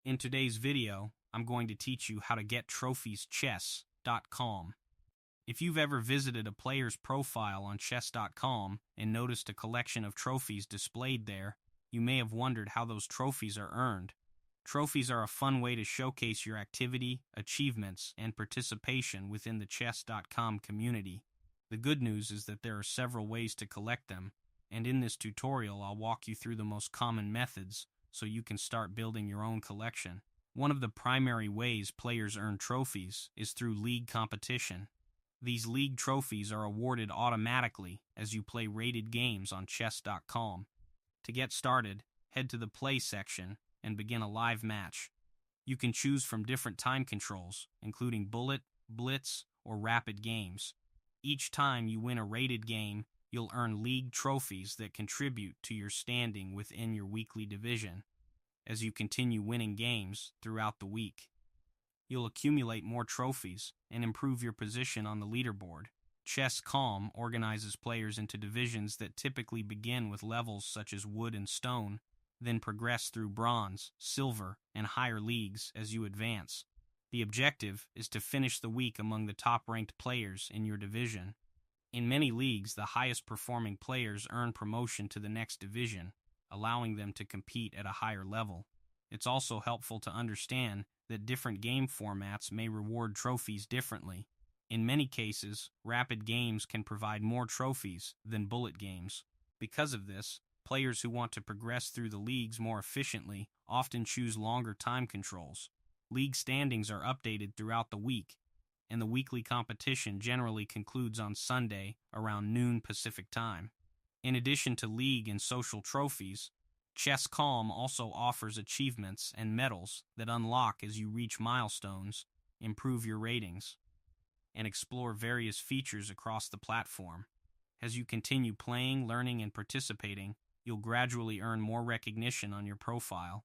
In today's video, I'm going to teach you how to get trophies chess.com. If you've ever visited a player's profile on chess.com and noticed a collection of trophies displayed there, you may have wondered how those trophies are earned. Trophies are a fun way to showcase your activity, achievements, and participation within the chess.com community. The good news is that there are several ways to collect them, and in this tutorial I'll walk you through the most common methods so you can start building your own collection. One of the primary ways players earn trophies is through league competition. These league trophies are awarded automatically as you play rated games on chess.com. To get started, head to the Play section and begin a live match. You can choose from different time controls, including bullet, blitz, or rapid games. Each time you win a rated game, you'll earn league trophies that contribute to your standing within your weekly division. As you continue winning games throughout the week, you'll accumulate more trophies and improve your position on the leaderboard. Chess.com organizes players into divisions that typically begin with levels such as wood and stone, then progress through bronze, silver, and higher leagues as you advance. The objective is to finish the week among the top-ranked players in your division. In many leagues, the highest-performing players earn promotion to the next division, allowing them to compete at a higher level. It's also helpful to understand that different game formats may reward trophies differently. In many cases, rapid games can provide more trophies than bullet games. Because of this, players who want to progress through the leagues more efficiently often choose longer time controls. League standings are updated throughout the week, and the weekly competition generally concludes on Sunday around noon Pacific time. In addition to league and social trophies, Chess.com also offers achievements and medals that unlock as you reach milestones, improve your ratings, and explore various features across the platform. As you continue playing, learning, and participating, you'll gradually earn more recognition on your profile.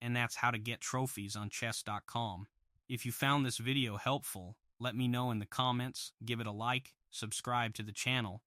And that's how to get trophies on chess.com. If you found this video helpful, let me know in the comments, give it a like, subscribe to the channel,